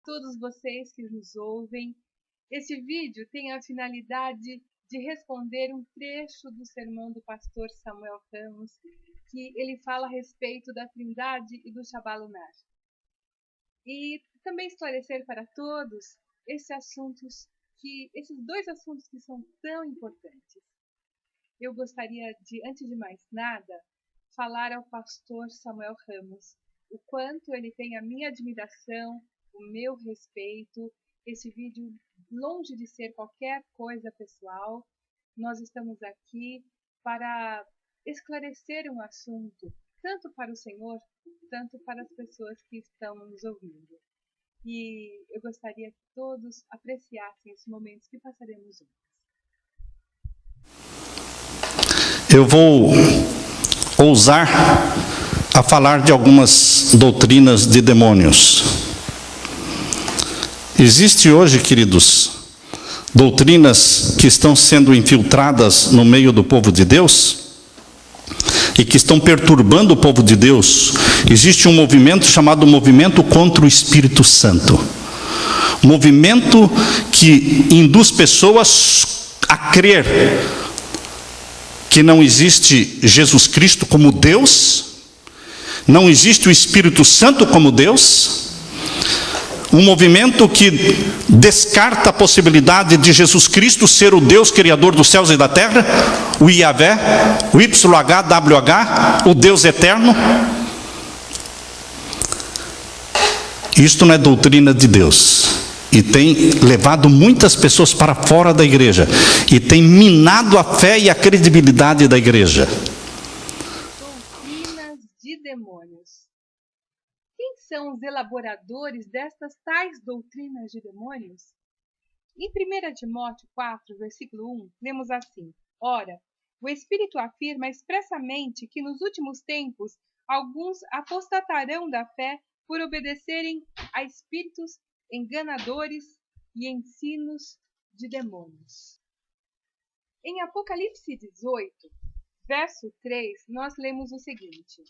todos vocês que nos ouvem. Este vídeo tem a finalidade de responder um trecho do sermão do pastor Samuel Ramos, que ele fala a respeito da Trindade e do Shabbat lunar. E também esclarecer para todos esses dois assuntos que são tão importantes. Eu gostaria de, antes de mais nada, falar ao pastor Samuel Ramos o quanto ele tem a minha admiração, o meu respeito. Esse vídeo, longe de ser qualquer coisa pessoal, nós estamos aqui para esclarecer um assunto, tanto para o Senhor, tanto para as pessoas que estão nos ouvindo. E eu gostaria que todos apreciassem esses momentos que passaremos juntos. Eu vou ousar a falar de algumas doutrinas de demônios. Existe hoje, queridos, doutrinas que estão sendo infiltradas no meio do povo de Deus e que estão perturbando o povo de Deus. Existe um movimento chamado Movimento contra o Espírito Santo. Movimento que induz pessoas a crer que não existe Jesus Cristo como Deus, não existe o Espírito Santo como Deus, um movimento que descarta a possibilidade de Jesus Cristo ser o Deus Criador dos céus e da terra, o Yahvé, o YHWH, o Deus eterno. Isto não é doutrina de Deus. E tem levado muitas pessoas para fora da igreja. E tem minado a fé e a credibilidade da igreja. Doutrinas de demônios. Quem são os elaboradores destas tais doutrinas de demônios? Em 1 Timóteo 4, versículo 1, lemos assim: Ora, o Espírito afirma expressamente que nos últimos tempos alguns apostatarão da fé por obedecerem a espíritos enganadores e ensinos de demônios. Em Apocalipse 18, verso 3, nós lemos o seguinte: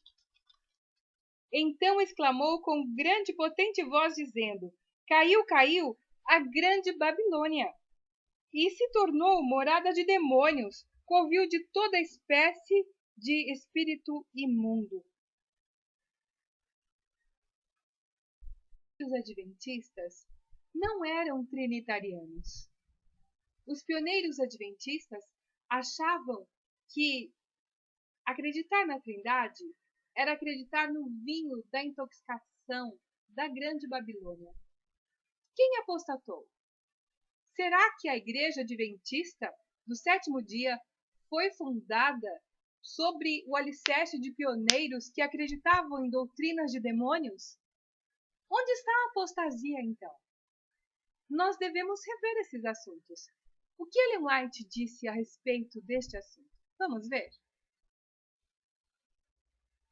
Então exclamou com grande e potente voz, dizendo: Caiu, caiu a grande Babilônia, e se tornou morada de demônios, covil de toda espécie de espírito imundo. Os adventistas não eram trinitarianos. Os pioneiros adventistas achavam que acreditar na Trindade era acreditar no vinho da intoxicação da grande Babilônia. Quem apostatou? Será que a igreja adventista do sétimo dia foi fundada sobre o alicerce de pioneiros que acreditavam em doutrinas de demônios? Onde está a apostasia, então? Nós devemos rever esses assuntos. O que Ellen White disse a respeito deste assunto? Vamos ver?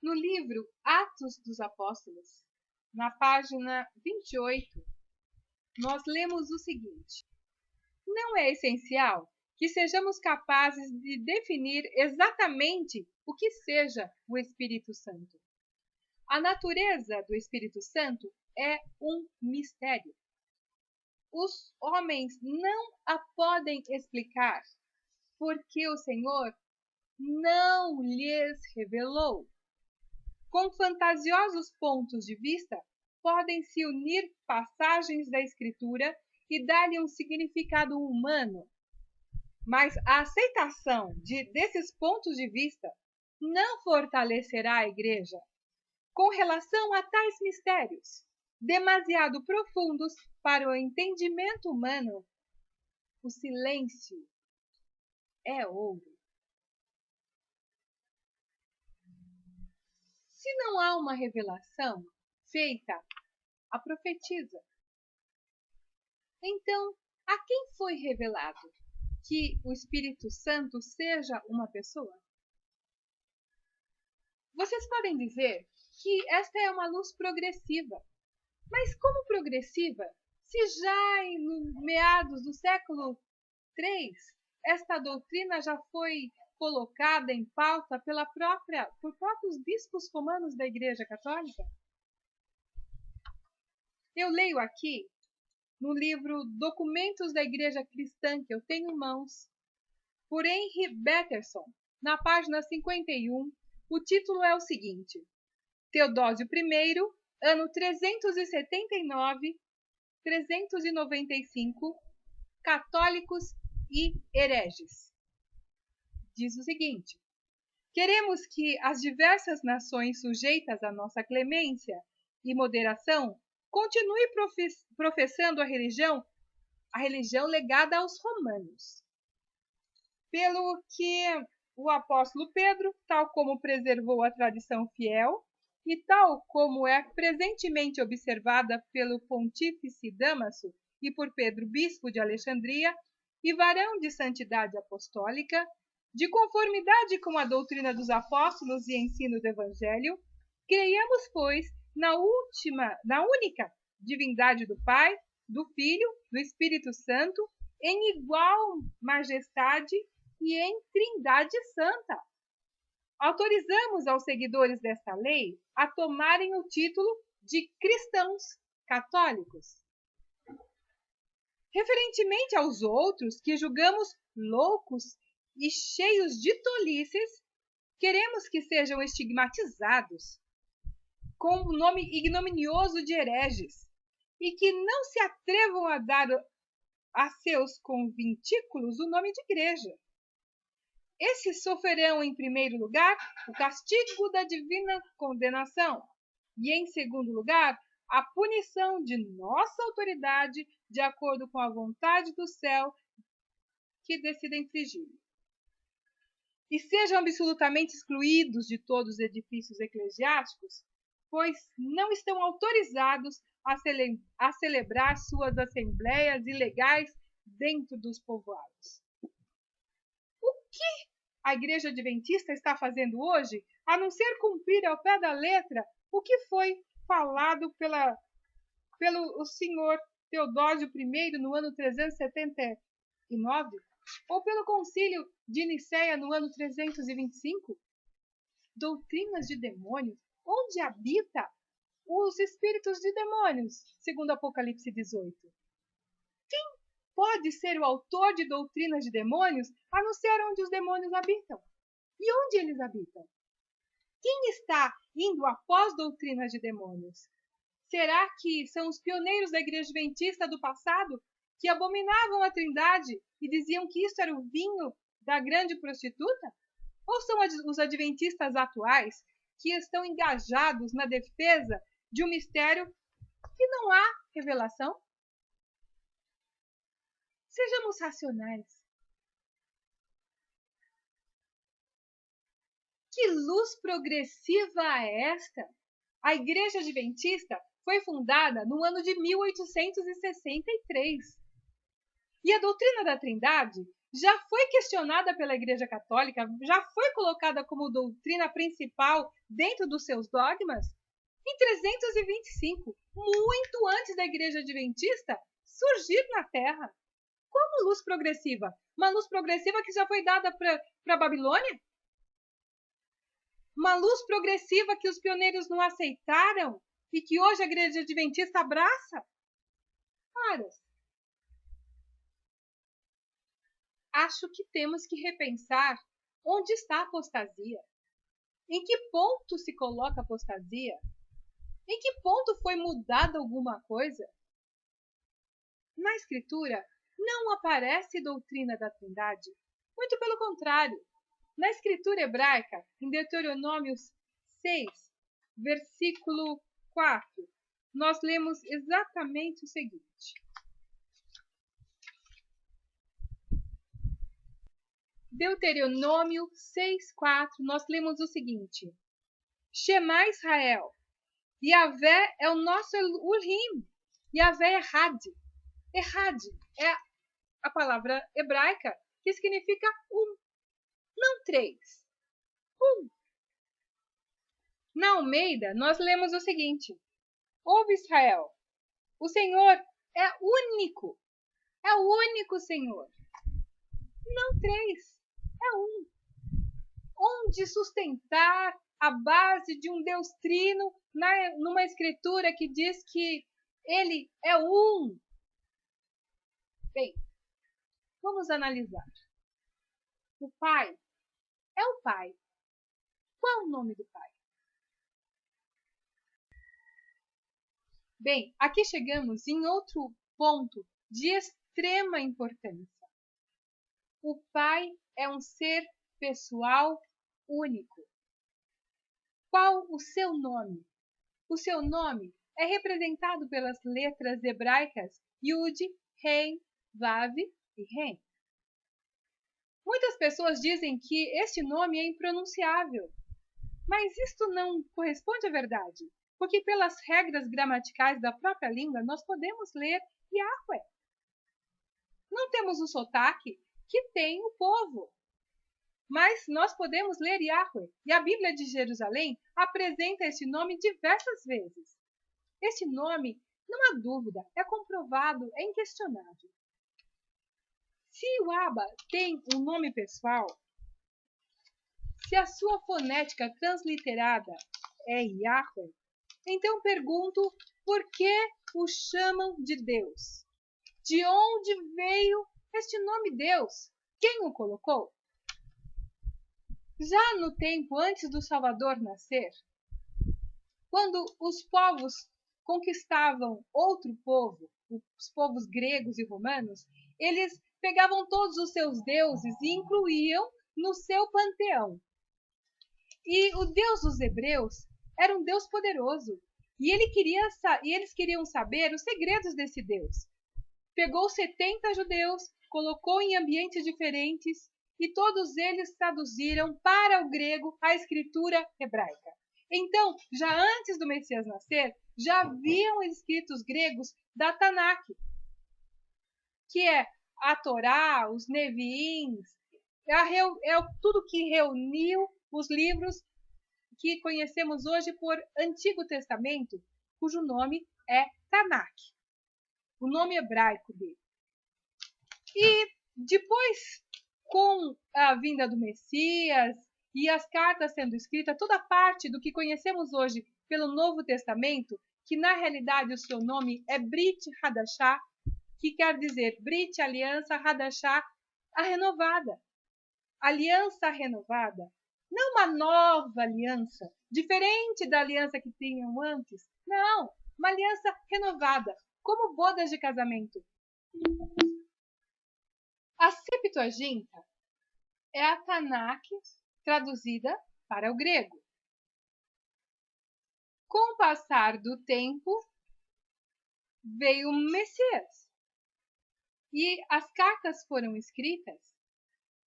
No livro Atos dos Apóstolos, na página 28, nós lemos o seguinte: Não é essencial que sejamos capazes de definir exatamente o que seja o Espírito Santo. A natureza do Espírito Santo é um mistério. Os homens não a podem explicar, porque o Senhor não lhes revelou. Com fantasiosos pontos de vista, podem-se unir passagens da Escritura e dar-lhe um significado humano. Mas a aceitação desses pontos de vista não fortalecerá a Igreja com relação a tais mistérios, demasiado profundos para o entendimento humano. O silêncio é ouro. Se não há uma revelação feita à profetisa, então a quem foi revelado que o Espírito Santo seja uma pessoa? Vocês podem dizer que esta é uma luz progressiva. Mas como progressiva, se já em meados do século III, esta doutrina já foi colocada em pauta por próprios bispos romanos da Igreja Católica? Eu leio aqui no livro Documentos da Igreja Cristã, que eu tenho em mãos, por Henry Batterson, na página 51, o título é o seguinte: Teodósio I, ano 379-395, católicos e hereges. Diz o seguinte: queremos que as diversas nações sujeitas à nossa clemência e moderação continuem professando a religião legada aos romanos. Pelo que o apóstolo Pedro, tal como preservou a tradição fiel e tal como é presentemente observada pelo pontífice Damaso e por Pedro, bispo de Alexandria e varão de santidade apostólica, de conformidade com a doutrina dos apóstolos e ensino do Evangelho, creiamos, pois, na única divindade do Pai, do Filho, do Espírito Santo, em igual majestade e em Trindade Santa. Autorizamos aos seguidores desta lei a tomarem o título de cristãos católicos. Referentemente aos outros que julgamos loucos e cheios de tolices, queremos que sejam estigmatizados com o nome ignominioso de hereges e que não se atrevam a dar a seus conventículos o nome de igreja. Esses sofrerão, em primeiro lugar, o castigo da divina condenação e, em segundo lugar, a punição de nossa autoridade de acordo com a vontade do céu que decida infligir. E sejam absolutamente excluídos de todos os edifícios eclesiásticos, pois não estão autorizados a celebrar suas assembleias ilegais dentro dos povoados. O que a Igreja Adventista está fazendo hoje, a não ser cumprir ao pé da letra o que foi falado pelo senhor Teodósio I no ano 379, ou pelo concílio de Nicéia no ano 325? Doutrinas de demônios, onde habita os espíritos de demônios, segundo Apocalipse 18. Quem pode ser o autor de doutrinas de demônios, a não ser onde os demônios habitam? E onde eles habitam? Quem está indo após doutrinas de demônios? Será que são os pioneiros da Igreja Adventista do passado, que abominavam a Trindade e diziam que isso era o vinho da grande prostituta? Ou são os adventistas atuais, que estão engajados na defesa de um mistério que não há revelação? Sejamos racionais. Que luz progressiva é esta? A Igreja Adventista foi fundada no ano de 1863. E a doutrina da Trindade já foi questionada pela Igreja Católica, já foi colocada como doutrina principal dentro dos seus dogmas em 325, muito antes da Igreja Adventista surgir na Terra. Como luz progressiva? Uma luz progressiva que já foi dada para a Babilônia? Uma luz progressiva que os pioneiros não aceitaram e que hoje a Igreja Adventista abraça? Caras, acho que temos que repensar onde está a apostasia. Em que ponto se coloca a apostasia? Em que ponto foi mudada alguma coisa? Na Escritura não aparece doutrina da Trindade. Muito pelo contrário. Na Escritura hebraica, em Deuteronômio 6, versículo 4, nós lemos exatamente o seguinte. Deuteronômio 6:4, nós lemos o seguinte: Shema Israel, Yahvé é o nosso Elohim, Yahvé é Had. Had é a palavra hebraica que significa um, não três, um. Na Almeida, nós lemos o seguinte: Ouve Israel, o Senhor é único Senhor, não três, é um. Onde sustentar a base de um Deus trino numa escritura que diz que Ele é um. Bem, vamos analisar. O Pai é o Pai. Qual é o nome do Pai? Bem, aqui chegamos em outro ponto de extrema importância. O Pai é um ser pessoal único. Qual o seu nome? O seu nome é representado pelas letras hebraicas Yud, Rei, Vav e Ren. Muitas pessoas dizem que este nome é impronunciável, mas isto não corresponde à verdade, porque pelas regras gramaticais da própria língua nós podemos ler Yahweh. Não temos o sotaque que tem o povo, mas nós podemos ler Yahweh, e a Bíblia de Jerusalém apresenta este nome diversas vezes. Este nome, não há dúvida, é comprovado, é inquestionável. Se o Abba tem um nome pessoal, se a sua fonética transliterada é Yahweh, então pergunto por que o chamam de Deus? De onde veio este nome Deus? Quem o colocou? Já no tempo antes do Salvador nascer, quando os povos conquistavam outro povo, os povos gregos e romanos, eles pegavam todos os seus deuses e incluíam no seu panteão. E o Deus dos hebreus era um Deus poderoso, e eles queriam saber os segredos desse Deus. Pegou 70 judeus, colocou em ambientes diferentes, e todos eles traduziram para o grego a escritura hebraica. Então, já antes do Messias nascer, já haviam escritos gregos da Tanakh, que é a Torá, os Neviins, tudo que reuniu os livros que conhecemos hoje por Antigo Testamento, cujo nome é Tanakh, o nome hebraico dele. E depois, com a vinda do Messias e as cartas sendo escritas, toda parte do que conhecemos hoje pelo Novo Testamento, que na realidade o seu nome é Brit Hadashah, que quer dizer Brit, aliança, Hadashah, a renovada. Aliança renovada. Não uma nova aliança, diferente da aliança que tinham antes. Não, uma aliança renovada, como bodas de casamento. A Septuaginta é a Tanakh traduzida para o grego. Com o passar do tempo, veio o Messias. E as cartas foram escritas,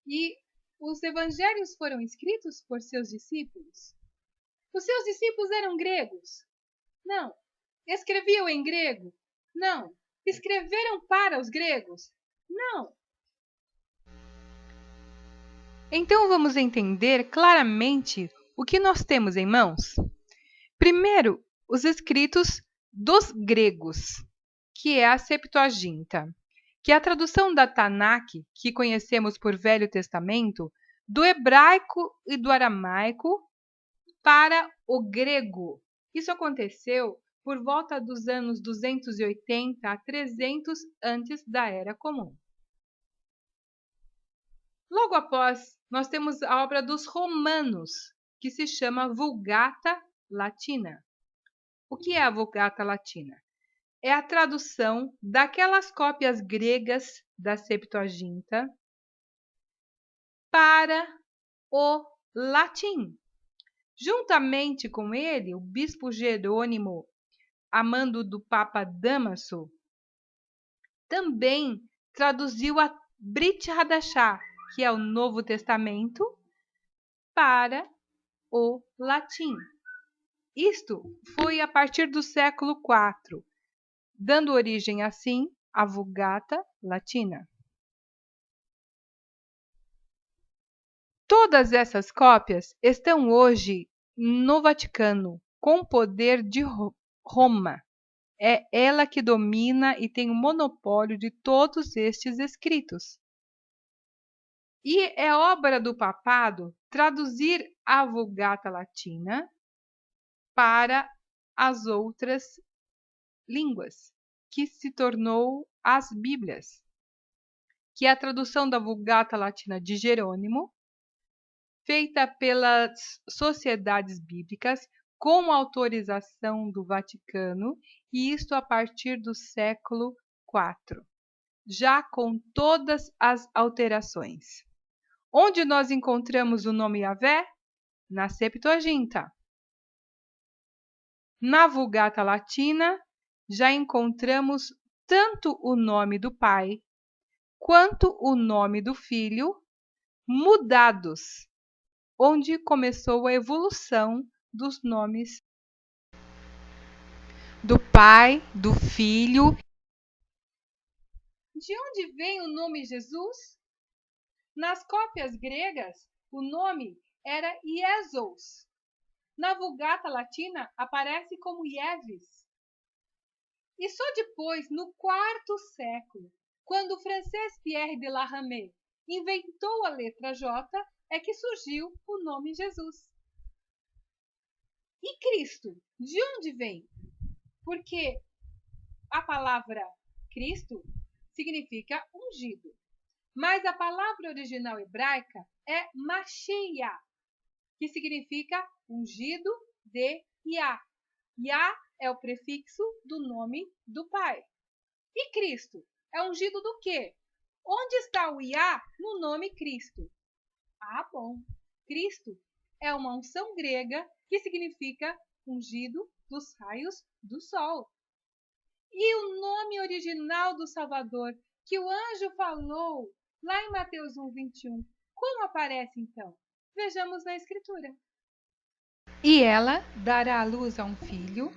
e os evangelhos foram escritos por seus discípulos. Os seus discípulos eram gregos? Não. Escreviam em grego? Não. Escreveram para os gregos? Não. Então vamos entender claramente o que nós temos em mãos. Primeiro, os escritos dos gregos, que é a Septuaginta, que é a tradução da Tanakh, que conhecemos por Velho Testamento, do hebraico e do aramaico para o grego. Isso aconteceu por volta dos anos 280 a 300 antes da Era Comum. Logo após, nós temos a obra dos romanos, que se chama Vulgata Latina. O que é a Vulgata Latina? É a tradução daquelas cópias gregas da Septuaginta para o latim. Juntamente com ele, o bispo Jerônimo, a mando do Papa Damaso, também traduziu a Brit Hadashah, que é o Novo Testamento, para o latim. Isto foi a partir do século IV, dando origem, assim, à Vulgata Latina. Todas essas cópias estão hoje no Vaticano, com o poder de Roma. É ela que domina e tem o monopólio de todos estes escritos. E é obra do papado traduzir a Vulgata Latina para as outras línguas, que se tornou as Bíblias, que é a tradução da Vulgata Latina de Jerônimo, feita pelas sociedades bíblicas com autorização do Vaticano, e isto a partir do século IV, já com todas as alterações. Onde nós encontramos o nome Yahvé? Na Septuaginta. Na Vulgata Latina, já encontramos tanto o nome do Pai quanto o nome do Filho mudados, onde começou a evolução dos nomes do Pai, do Filho. De onde vem o nome Jesus? Nas cópias gregas, o nome era Iesos. Na Vulgata Latina, aparece como Ieves. E só depois, no IV século, quando o francês Pierre de la Ramée inventou a letra J, é que surgiu o nome Jesus. E Cristo, de onde vem? Porque a palavra Cristo significa ungido, mas a palavra original hebraica é Mashiach, que significa ungido de Yah. Yah é o prefixo do nome do Pai. E Cristo é ungido do quê? Onde está o Yah no nome Cristo? Ah, bom. Cristo é uma unção grega que significa ungido dos raios do sol. E o nome original do Salvador, que o anjo falou lá em Mateus 1:21, como aparece então? Vejamos na Escritura. E ela dará à luz a um filho,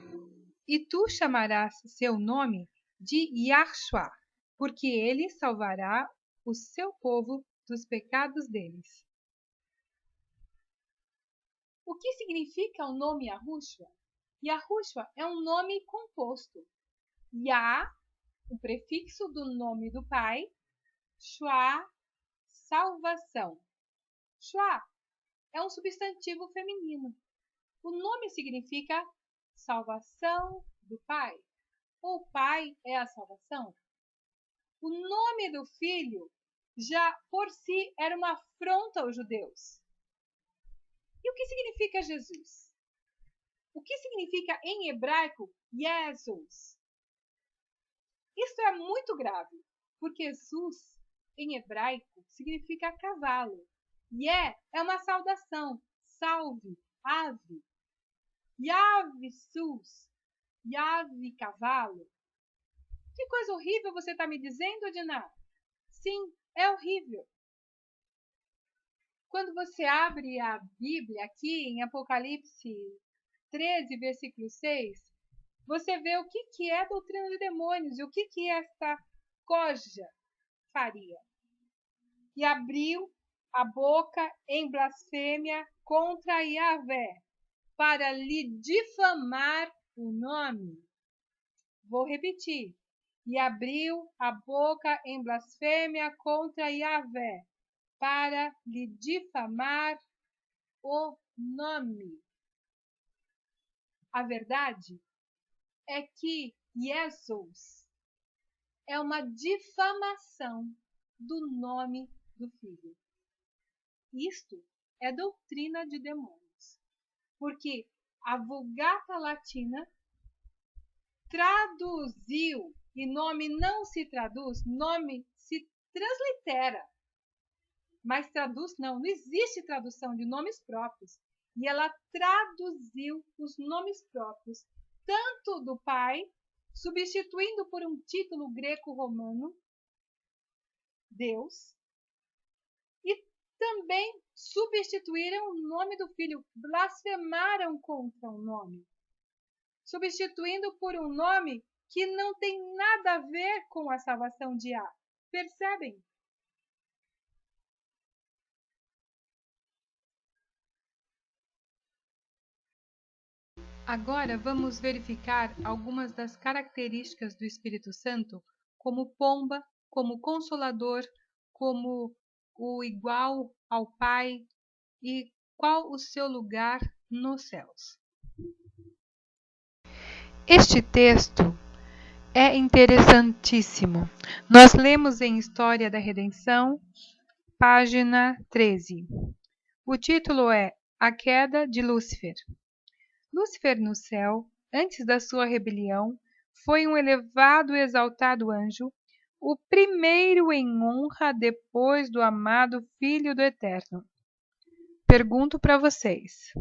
e tu chamarás seu nome de Yahshua, porque ele salvará o seu povo dos pecados deles. O que significa o nome Yahushua? Yahushua é um nome composto. Yah, o prefixo do nome do Pai, Shua, salvação. Shua é um substantivo feminino. O nome significa salvação do Pai. O Pai é a salvação. O nome do Filho já por si era uma afronta aos judeus. E o que significa Jesus? O que significa em hebraico Jesus? Isso é muito grave, porque Jesus em hebraico significa cavalo. É uma saudação, salve, ave. Yave sus, Yave cavalo. Que coisa horrível você está me dizendo, Diná? Sim, é horrível. Quando você abre a Bíblia aqui em Apocalipse 13, versículo 6, você vê o que é doutrina de demônios e o que esta coja faria. E abriu a boca em blasfêmia contra Yahvé, para lhe difamar o nome. Vou repetir. E abriu a boca em blasfêmia contra Yahvé, para lhe difamar o nome. A verdade é que Jesus é uma difamação do nome do Filho. Isto é doutrina de demônios, porque a Vulgata Latina traduziu, e nome não se traduz, nome se translitera. Mas traduz não existe tradução de nomes próprios. E ela traduziu os nomes próprios, tanto do Pai, substituindo por um título greco-romano, Deus, e também substituíram o nome do Filho, blasfemaram contra o nome, substituindo por um nome que não tem nada a ver com a salvação de Yah. Percebem? Agora vamos verificar algumas das características do Espírito Santo, como pomba, como consolador, como o igual ao Pai e qual o seu lugar nos céus. Este texto é interessantíssimo. Nós lemos em História da Redenção, página 13. O título é A Queda de Lúcifer. Lúcifer no céu, antes da sua rebelião, foi um elevado e exaltado anjo, o primeiro em honra depois do amado Filho do Eterno. Pergunto para vocês: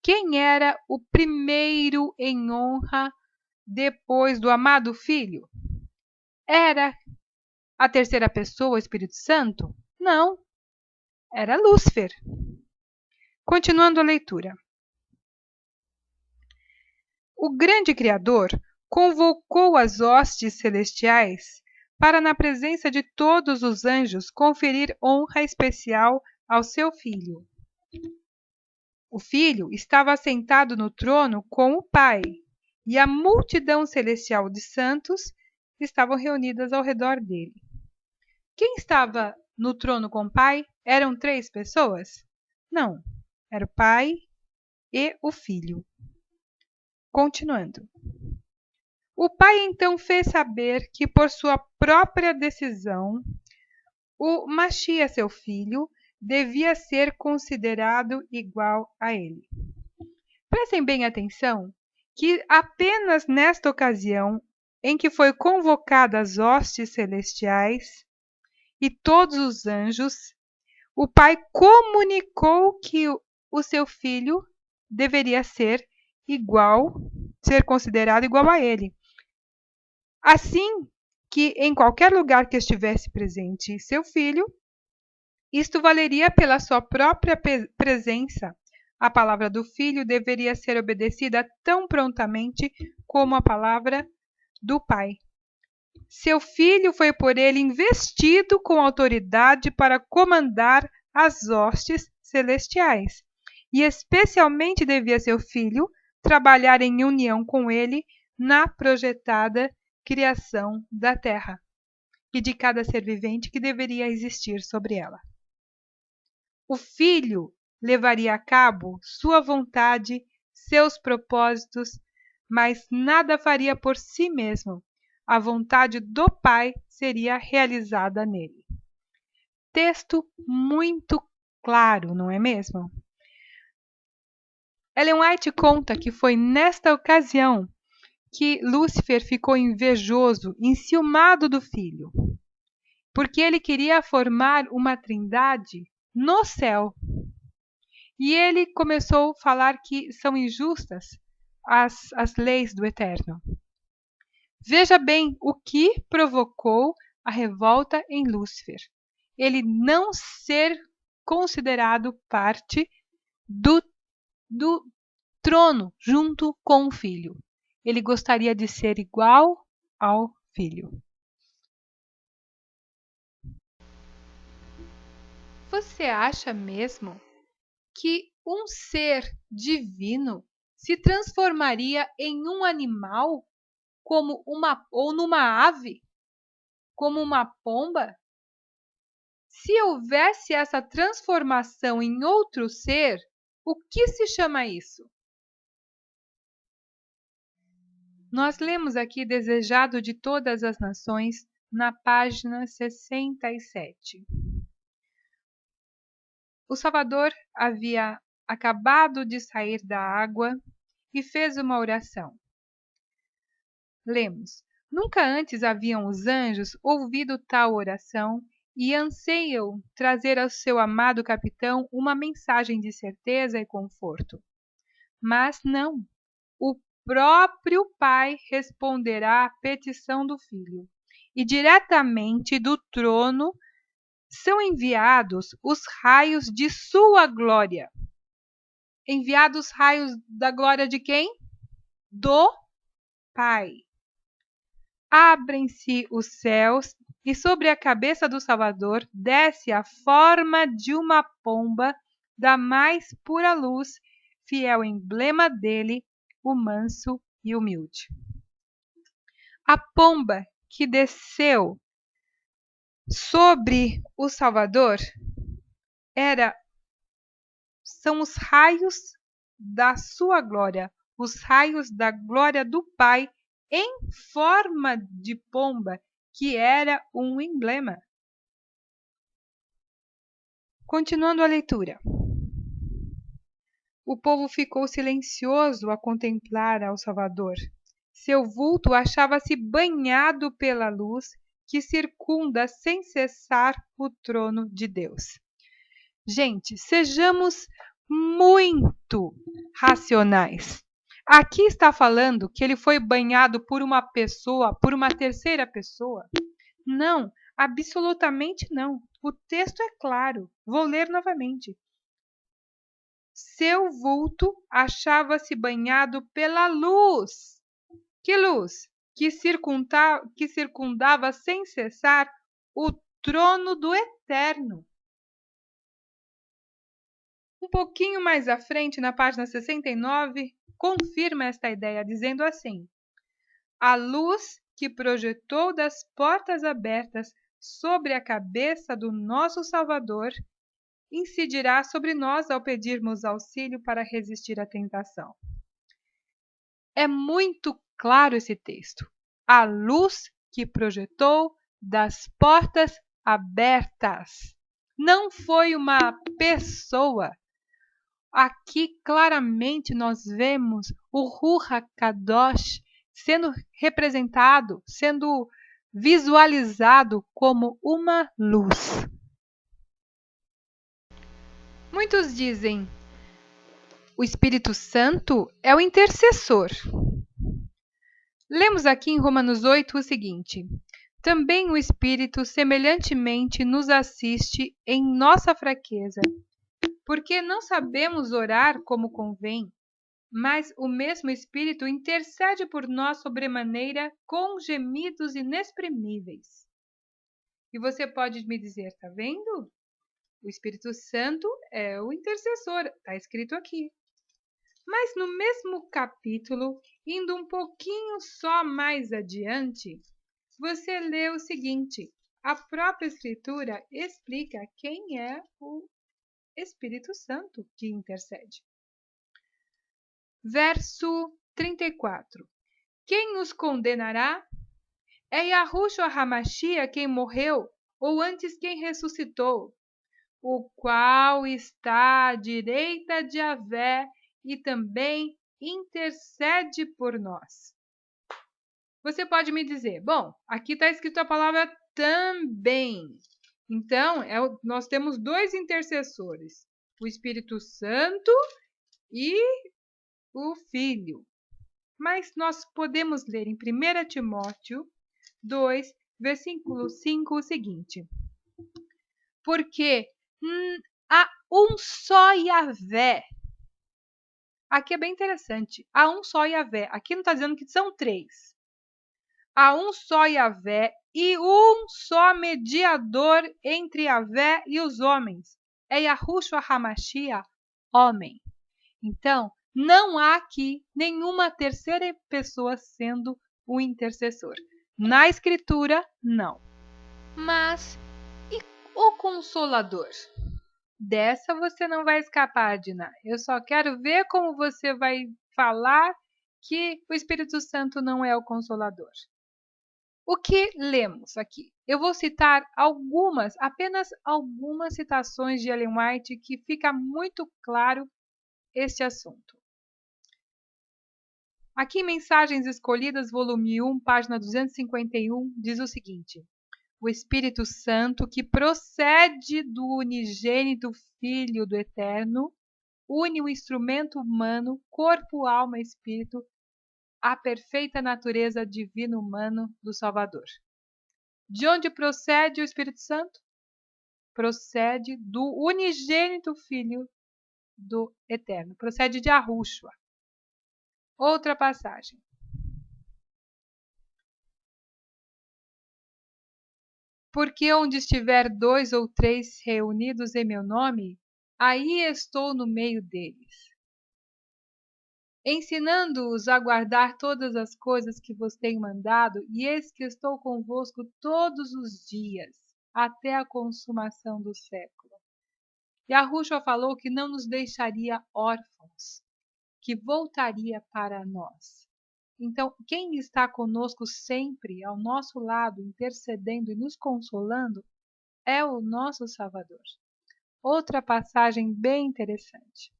quem era o primeiro em honra depois do amado Filho? Era a terceira pessoa, o Espírito Santo? Não, era Lúcifer. Continuando a leitura. O grande Criador convocou as hostes celestiais para, na presença de todos os anjos, conferir honra especial ao seu Filho. O Filho estava assentado no trono com o Pai, e a multidão celestial de santos estavam reunidas ao redor dele. Quem estava no trono com o Pai? Eram 3 pessoas? Não, era o Pai e o Filho. Continuando. O Pai então fez saber que, por sua própria decisão, o Mashiach, seu filho, devia ser considerado igual a ele. Prestem bem atenção que apenas nesta ocasião em que foi convocadas as hostes celestiais e todos os anjos, o Pai comunicou que o seu filho deveria ser considerado igual a ele. Assim que em qualquer lugar que estivesse presente seu filho, isto valeria pela sua própria presença. A palavra do Filho deveria ser obedecida tão prontamente como a palavra do Pai. Seu Filho foi por ele investido com autoridade para comandar as hostes celestiais. E especialmente devia seu Filho trabalhar em união com ele na projetada criação da terra e de cada ser vivente que deveria existir sobre ela. O Filho levaria a cabo sua vontade, seus propósitos, mas nada faria por si mesmo. A vontade do Pai seria realizada nele. Texto muito claro, não é mesmo? Ellen White conta que foi nesta ocasião que Lúcifer ficou invejoso, enciumado do filho, porque ele queria formar uma trindade no céu. E ele começou a falar que são injustas as leis do Eterno. Veja bem o que provocou a revolta em Lúcifer. Ele não ser considerado parte do trono junto com o filho. Ele gostaria de ser igual ao filho. Você acha mesmo que um ser divino se transformaria em um animal ou numa ave, como uma pomba? Se houvesse essa transformação em outro ser, o que se chama isso? Nós lemos aqui Desejado de Todas as Nações, na página 67. O Salvador havia acabado de sair da água e fez uma oração. Lemos: Nunca antes haviam os anjos ouvido tal oração e anseiam trazer ao seu amado capitão uma mensagem de certeza e conforto. Mas não, o próprio Pai responderá à petição do Filho, e diretamente do trono são enviados os raios de sua glória. Enviados raios da glória de quem? Do Pai. Abrem-se os céus e sobre a cabeça do Salvador desce a forma de uma pomba da mais pura luz, fiel emblema dele, o manso e humilde. A pomba que desceu sobre o Salvador são os raios da sua glória, os raios da glória do Pai em forma de pomba, que era um emblema. Continuando a leitura. O povo ficou silencioso a contemplar ao Salvador. Seu vulto achava-se banhado pela luz que circunda sem cessar o trono de Deus. Gente, sejamos muito racionais. Aqui está falando que ele foi banhado por uma pessoa, por uma terceira pessoa? Não, absolutamente não. O texto é claro. Vou ler novamente. Seu vulto achava-se banhado pela luz. Que luz? Que circundava sem cessar o trono do Eterno. Um pouquinho mais à frente, na página 69, confirma esta ideia, dizendo assim: a luz que projetou das portas abertas sobre a cabeça do nosso Salvador incidirá sobre nós ao pedirmos auxílio para resistir à tentação. É muito claro esse texto. A luz que projetou das portas abertas. Não foi uma pessoa. Aqui claramente nós vemos o Ruach HaKadosh sendo representado, sendo visualizado como uma luz. Muitos dizem, o Espírito Santo é o intercessor. Lemos aqui em Romanos 8 o seguinte: também o Espírito semelhantemente nos assiste em nossa fraqueza, porque não sabemos orar como convém, mas o mesmo Espírito intercede por nós sobremaneira com gemidos inexprimíveis. E você pode me dizer, tá vendo? O Espírito Santo é o intercessor, está escrito aqui. Mas no mesmo capítulo, indo um pouquinho só mais adiante, você lê o seguinte: a própria Escritura explica quem é o Espírito Santo que intercede. Verso 34. Quem os condenará? É Yahushua HaMashiach quem morreu, ou antes quem ressuscitou, o qual está à direita de Yahvé e também intercede por nós. Você pode me dizer, bom, aqui está escrito a palavra também. Então, nós temos dois intercessores, o Espírito Santo e o Filho. Mas nós podemos ler em 1 Timóteo 2, versículo 5, o seguinte: porque há um só Yahvé. Aqui é bem interessante. Há um só Yahvé. Aqui não está dizendo que são três. Há um só Yahvé e um só mediador entre Yahvé e os homens. É Yahushua HaMashiach, homem. Então, não há aqui nenhuma terceira pessoa sendo o intercessor. Na Escritura, não. Mas e o Consolador? Dessa você não vai escapar, Dina. Eu só quero ver como você vai falar que o Espírito Santo não é o Consolador. O que lemos aqui? Eu vou citar apenas algumas citações de Ellen White que fica muito claro este assunto. Aqui em Mensagens Escolhidas, volume 1, página 251, diz o seguinte: o Espírito Santo, que procede do unigênito Filho do Eterno, une o instrumento humano, corpo, alma e espírito, à perfeita natureza divino-humano do Salvador. De onde procede o Espírito Santo? Procede do unigênito Filho do Eterno. Procede de Yahushua. Outra passagem. Porque onde estiver 2 ou 3 reunidos em meu nome, aí estou no meio deles, ensinando-os a guardar todas as coisas que vos tenho mandado, e eis que estou convosco todos os dias, até a consumação do século. Yahushua falou que não nos deixaria órfãos, que voltaria para nós. Então, quem está conosco sempre, ao nosso lado, intercedendo e nos consolando, é o nosso Salvador. Outra passagem bem interessante.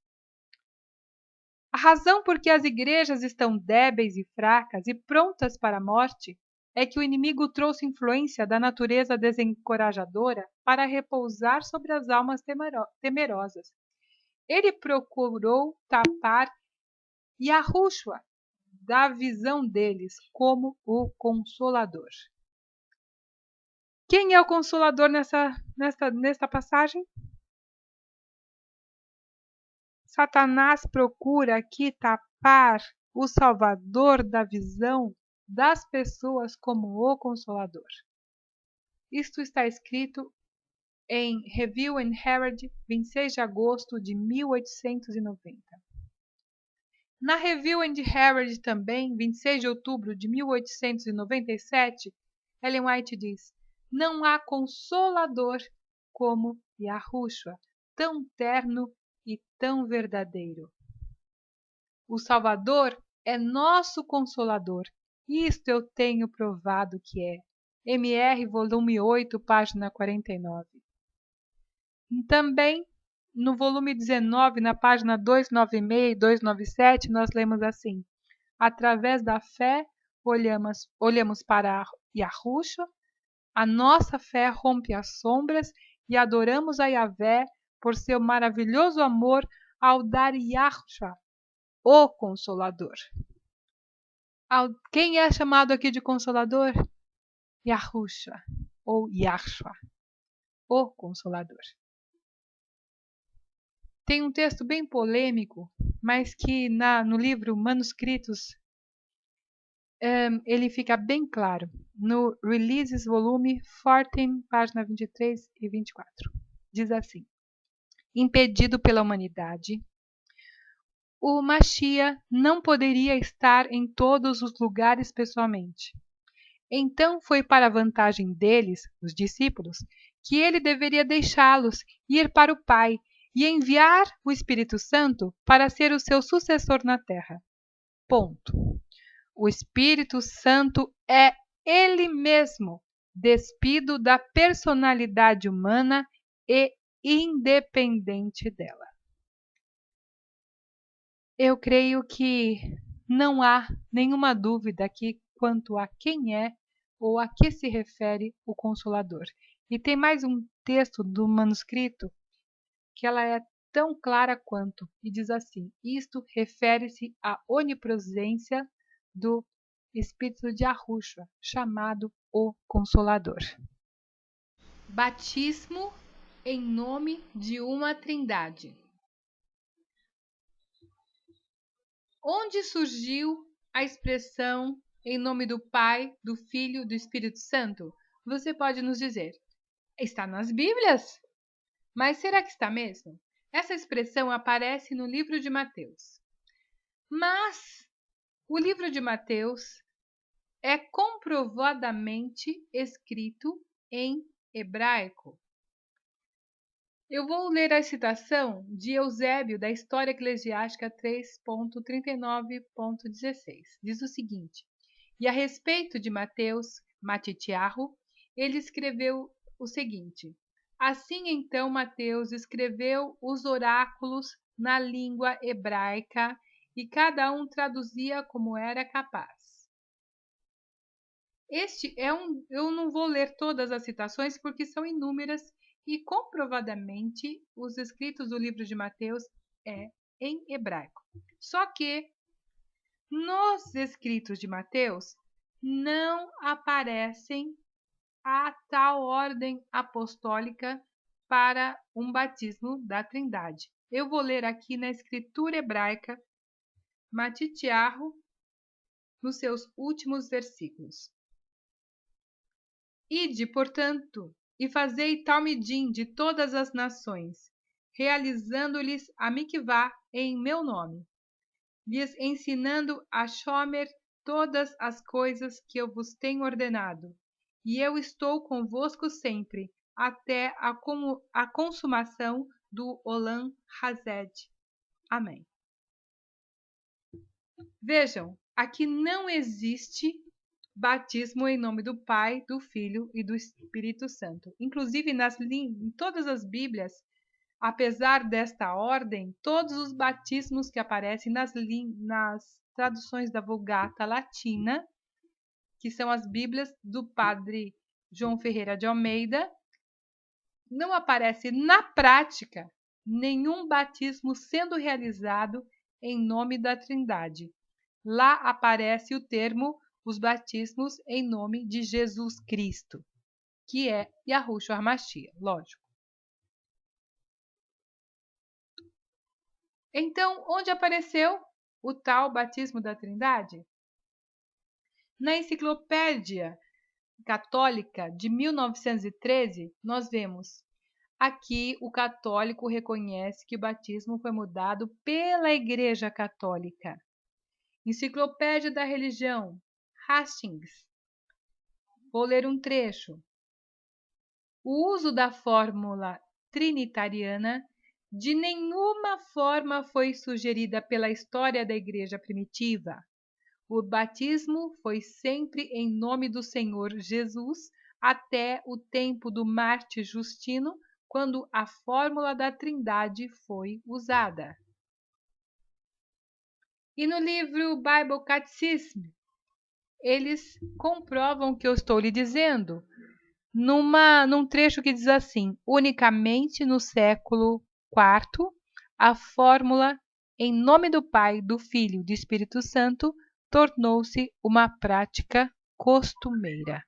A razão por que as igrejas estão débeis e fracas e prontas para a morte é que o inimigo trouxe influência da natureza desencorajadora para repousar sobre as almas temerosas. Ele procurou tapar Yahushua da visão deles como o Consolador. Quem é o Consolador nesta passagem? Satanás procura aqui tapar o Salvador da visão das pessoas como o Consolador. Isto está escrito em Review and Herald, 26 de agosto de 1890. Na Review and Herald também, 26 de outubro de 1897, Ellen White diz: não há consolador como Yahushua, tão terno e tão verdadeiro. O Salvador é nosso Consolador. Isto eu tenho provado que é. MR, volume 8, página 49. Também, no volume 19, na página 296 e 297, nós lemos assim: através da fé, olhamos para Yahushua, a nossa fé rompe as sombras e adoramos a Yahvé por seu maravilhoso amor ao dar Yahushua, o Consolador. Quem é chamado aqui de Consolador? Yahushua, ou Yahshua, o Consolador. Tem um texto bem polêmico, mas que no livro Manuscritos ele fica bem claro. No Releases, volume 14, página 23 e 24. Diz assim: impedido pela humanidade, o Mashiach não poderia estar em todos os lugares pessoalmente. Então foi para a vantagem deles, os discípulos, que ele deveria deixá-los ir para o Pai e enviar o Espírito Santo para ser o seu sucessor na terra. Ponto. O Espírito Santo é ele mesmo, despido da personalidade humana e independente dela. Eu creio que não há nenhuma dúvida aqui quanto a quem é ou a que se refere o Consolador. E tem mais um texto do manuscrito que ela é tão clara quanto, e diz assim: isto refere-se à onipresença do Espírito de Yahushua, chamado o Consolador. Batismo em nome de uma trindade. Onde surgiu a expressão em nome do Pai, do Filho e do Espírito Santo? Você pode nos dizer: está nas Bíblias? Mas será que está mesmo? Essa expressão aparece no livro de Mateus. Mas o livro de Mateus é comprovadamente escrito em hebraico. Eu vou ler a citação de Eusébio da História Eclesiástica 3.39.16. Diz o seguinte: e a respeito de Mateus, Matitiarro, ele escreveu o seguinte: assim então Mateus escreveu os oráculos na língua hebraica e cada um traduzia como era capaz. Eu não vou ler todas as citações porque são inúmeras e comprovadamente os escritos do livro de Mateus é em hebraico. Só que nos escritos de Mateus não aparecem a tal ordem apostólica para um batismo da Trindade. Eu vou ler aqui na escritura hebraica, Matitiarro, nos seus últimos versículos. Ide, portanto, e fazei talmidim de todas as nações, realizando-lhes a mikvá em meu nome, lhes ensinando a Shomer todas as coisas que eu vos tenho ordenado, e eu estou convosco sempre, até a consumação do Olam Hazed. Amém. Vejam, aqui não existe batismo em nome do Pai, do Filho e do Espírito Santo. Inclusive, em todas as Bíblias, apesar desta ordem, todos os batismos que aparecem nas traduções da Vulgata Latina, que são as Bíblias do padre João Ferreira de Almeida, não aparece na prática nenhum batismo sendo realizado em nome da Trindade. Lá aparece o termo os batismos em nome de Jesus Cristo, que é Yahushua HaMashiach, lógico. Então, onde apareceu o tal batismo da Trindade? Na Enciclopédia Católica de 1913, nós vemos: aqui o católico reconhece que o batismo foi mudado pela Igreja Católica. Enciclopédia da Religião, Hastings. Vou ler um trecho. O uso da fórmula trinitariana de nenhuma forma foi sugerida pela história da Igreja primitiva. O batismo foi sempre em nome do Senhor Jesus até o tempo do Marte Justino, quando a fórmula da Trindade foi usada. E no livro Bible Catechism, eles comprovam o que eu estou lhe dizendo, num trecho que diz assim: unicamente no século IV, a fórmula em nome do Pai, do Filho e do Espírito Santo tornou-se uma prática costumeira.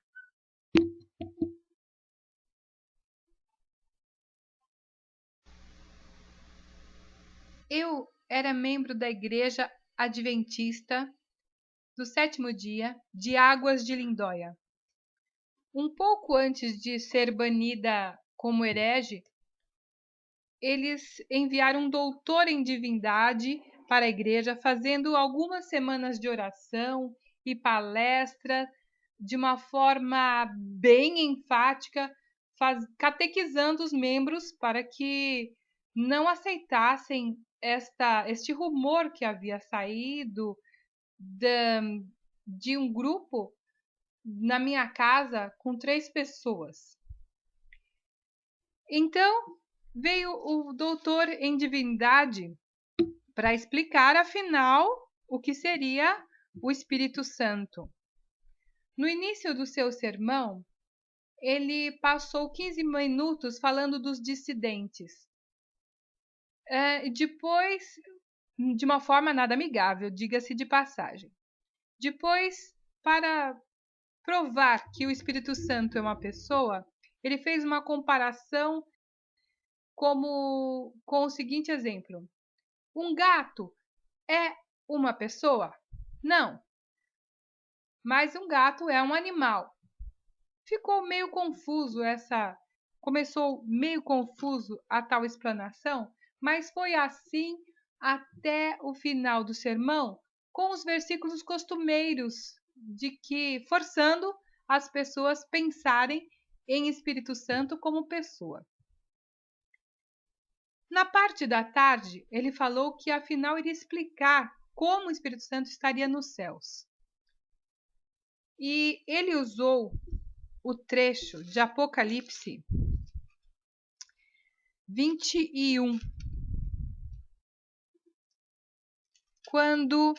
Eu era membro da Igreja Adventista do Sétimo Dia de Águas de Lindóia. Um pouco antes de ser banida como herege, eles enviaram um doutor em divindade para a igreja, fazendo algumas semanas de oração e palestra de uma forma bem enfática, catequizando os membros para que não aceitassem este rumor que havia saído de um grupo na minha casa com 3 pessoas. Então, veio o doutor em divindade para explicar, afinal, o que seria o Espírito Santo. No início do seu sermão, ele passou 15 minutos falando dos dissidentes. Depois, de uma forma nada amigável, diga-se de passagem. Depois, para provar que o Espírito Santo é uma pessoa, ele fez uma comparação com o seguinte exemplo: um gato é uma pessoa? Não. Mas um gato é um animal. Ficou meio confuso começou meio confuso a tal explanação, mas foi assim até o final do sermão, com os versículos costumeiros forçando as pessoas pensarem em Espírito Santo como pessoa. Na parte da tarde, ele falou que afinal iria explicar como o Espírito Santo estaria nos céus. E ele usou o trecho de Apocalipse 21, quando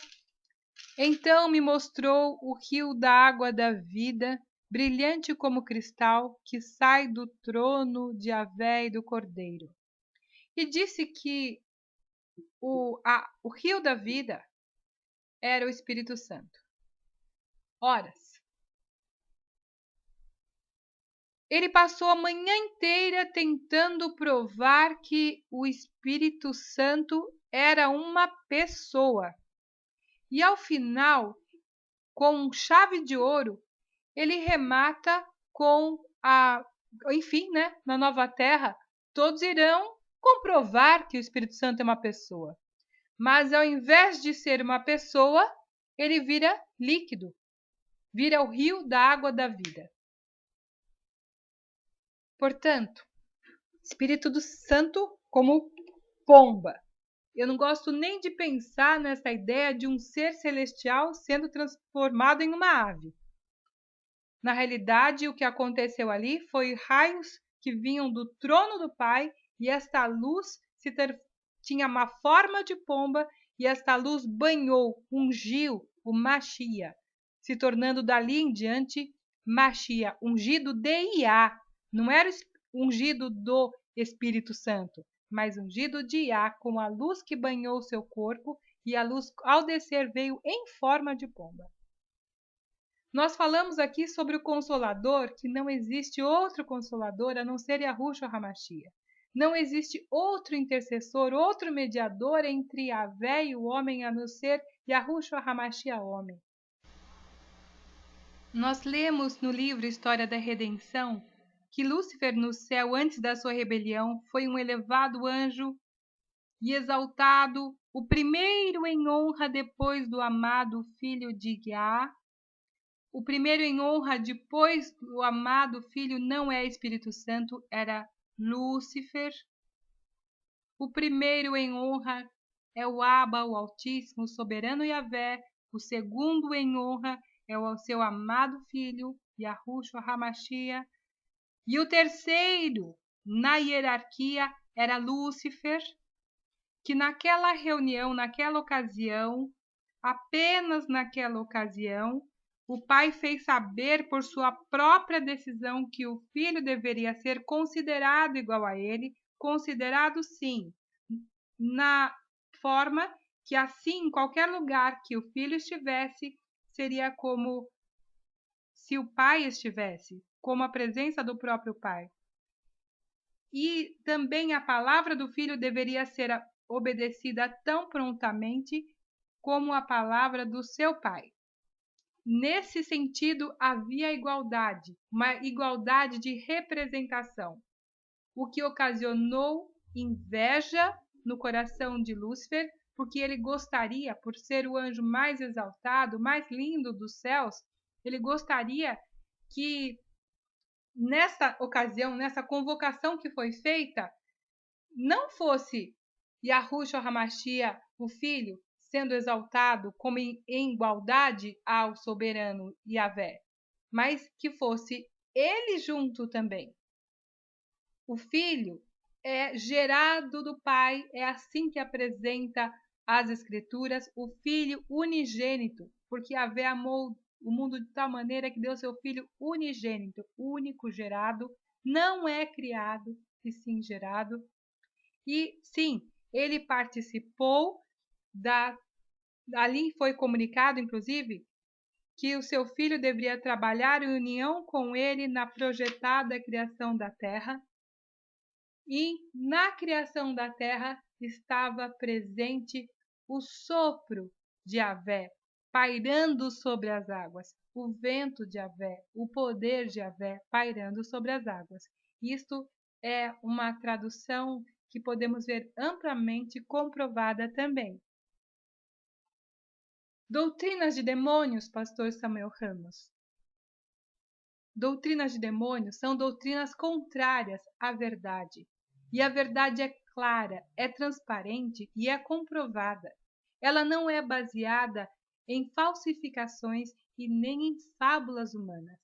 então me mostrou o rio da água da vida, brilhante como cristal, que sai do trono de Yahvé e do Cordeiro. E disse que o rio da vida era o Espírito Santo. Ora, ele passou a manhã inteira tentando provar que o Espírito Santo era uma pessoa. E ao final, com chave de ouro, ele remata com enfim, na nova terra, todos irão comprovar que o Espírito Santo é uma pessoa. Mas ao invés de ser uma pessoa, ele vira líquido, vira o rio da água da vida. Portanto, Espírito do Santo como pomba. Eu não gosto nem de pensar nessa ideia de um ser celestial sendo transformado em uma ave. Na realidade, o que aconteceu ali foi raios que vinham do trono do Pai, e esta luz tinha uma forma de pomba, e esta luz banhou, ungiu o Machia, se tornando dali em diante Machia, ungido de Iá. Não era ungido do Espírito Santo, mas ungido de Iá, com a luz que banhou seu corpo, e a luz, ao descer, veio em forma de pomba. Nós falamos aqui sobre o Consolador, que não existe outro Consolador a não ser Yahushua HaMashiach. Não existe outro intercessor, outro mediador entre Yahvé e o homem a não ser Yahushua HaMashiach, homem. Nós lemos no livro História da Redenção que Lúcifer no céu, antes da sua rebelião, foi um elevado anjo e exaltado, o primeiro em honra depois do amado filho de Yah. O primeiro em honra depois do amado filho não é Espírito Santo, era Lúcifer. O primeiro em honra é o Abba, o Altíssimo, o soberano Yahvé. O segundo em honra é o seu amado filho, Yahushua HaMashiach. E o terceiro na hierarquia era Lúcifer, que naquela reunião, naquela ocasião, apenas naquela ocasião, o pai fez saber por sua própria decisão que o filho deveria ser considerado igual a ele, considerado sim, na forma que assim, em qualquer lugar que o filho estivesse, seria como se o pai estivesse, como a presença do próprio pai. E também a palavra do filho deveria ser obedecida tão prontamente como a palavra do seu pai. Nesse sentido, havia igualdade, uma igualdade de representação, o que ocasionou inveja no coração de Lúcifer, porque ele gostaria, por ser o anjo mais exaltado, mais lindo dos céus, ele gostaria que nessa ocasião, nessa convocação que foi feita, não fosse Yahushua HaMashiach, o filho, sendo exaltado como em igualdade ao soberano Yahvé, mas que fosse ele junto também. O filho é gerado do pai, é assim que apresenta as escrituras, o filho unigênito, porque Yahvé amou o mundo de tal maneira que deu seu filho unigênito, único gerado, não é criado, e sim gerado. E sim, ele participou ali foi comunicado, inclusive, que o seu filho deveria trabalhar em união com ele na projetada criação da terra. E na criação da terra estava presente o sopro de Yahvé, pairando sobre as águas, o vento de Yahvé, o poder de Yahvé pairando sobre as águas. Isto é uma tradução que podemos ver amplamente comprovada também. Doutrinas de demônios, pastor Samuel Ramos. Doutrinas de demônios são doutrinas contrárias à verdade. E a verdade é clara, é transparente e é comprovada. Ela não é baseada em falsificações e nem em fábulas humanas.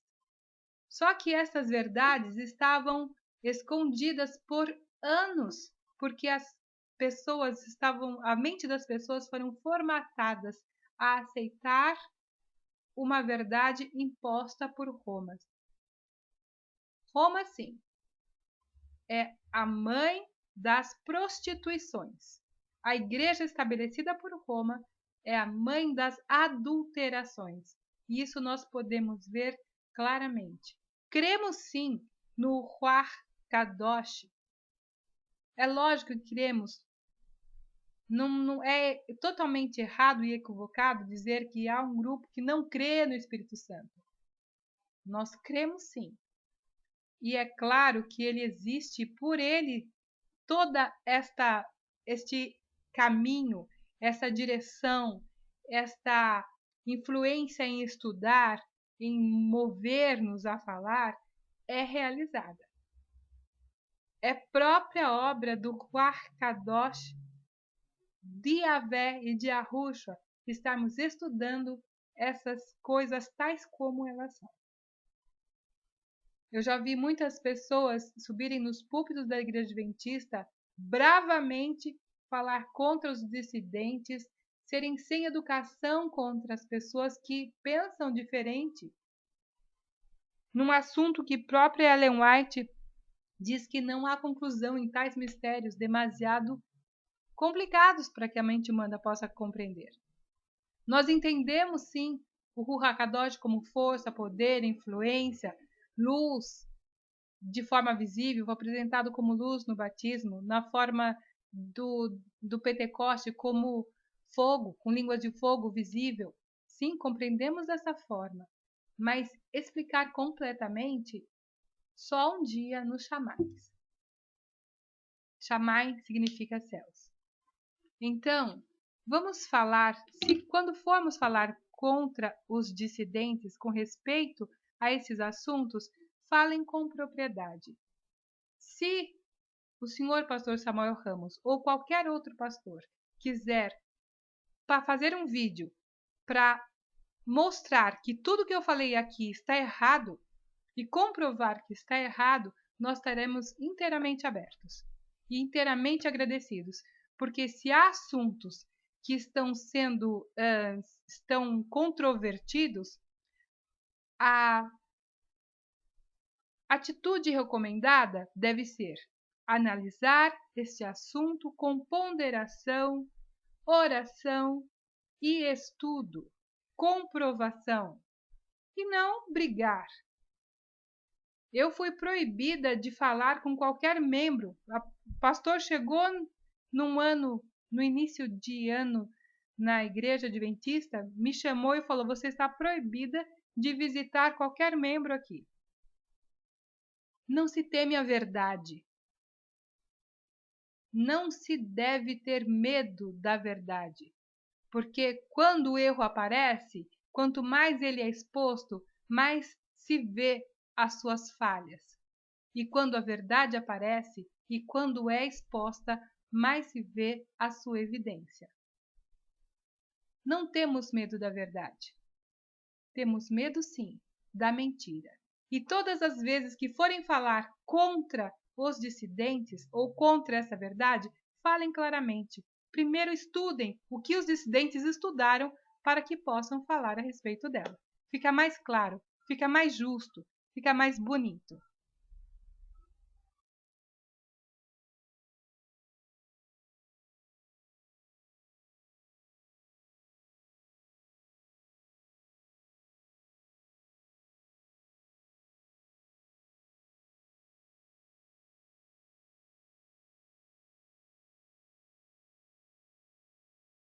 Só que essas verdades estavam escondidas por anos, porque a mente das pessoas foram formatadas a aceitar uma verdade imposta por Roma. Roma, sim, é a mãe das prostituições. A igreja estabelecida por Roma é a mãe das adulterações. E isso nós podemos ver claramente. Cremos sim no Ruach Kadosh. É lógico que cremos. Não é totalmente errado e equivocado dizer que há um grupo que não crê no Espírito Santo. Nós cremos sim. E é claro que ele existe, por ele toda este caminho, essa direção, esta influência em estudar, em mover-nos a falar, é realizada. É própria obra do Ruach Kadosh de Yahvé e de Yahushua, estarmos estudando essas coisas tais como elas são. Eu já vi muitas pessoas subirem nos púlpitos da Igreja Adventista bravamente falar contra os dissidentes, serem sem educação contra as pessoas que pensam diferente, num assunto que própria Ellen White diz que não há conclusão em tais mistérios demasiado complicados para que a mente humana possa compreender. Nós entendemos, sim, o Ruach HaKadosh como força, poder, influência, luz, de forma visível, apresentado como luz no batismo, na forma do Pentecoste como fogo, com línguas de fogo visível. Sim, compreendemos dessa forma, mas explicar completamente só um dia nos chamais. Chamai significa céus. Então, vamos falar, quando formos falar contra os dissidentes com respeito a esses assuntos, falem com propriedade. Se o senhor pastor Samuel Ramos ou qualquer outro pastor quiser fazer um vídeo para mostrar que tudo que eu falei aqui está errado e comprovar que está errado, nós estaremos inteiramente abertos e inteiramente agradecidos, porque se há assuntos que estão controvertidos, a atitude recomendada deve ser analisar este assunto com ponderação, oração e estudo, comprovação, e não brigar. Eu fui proibida de falar com qualquer membro. O pastor chegou no início de ano, na igreja adventista, me chamou e falou: você está proibida de visitar qualquer membro aqui. Não se teme a verdade. Não se deve ter medo da verdade, porque quando o erro aparece, quanto mais ele é exposto, mais se vê as suas falhas. E quando a verdade aparece e quando é exposta, mais se vê a sua evidência. Não temos medo da verdade. Temos medo, sim, da mentira. E todas as vezes que forem falar contra os dissidentes ou contra essa verdade, falem claramente. Primeiro estudem o que os dissidentes estudaram para que possam falar a respeito dela. Fica mais claro, fica mais justo, fica mais bonito.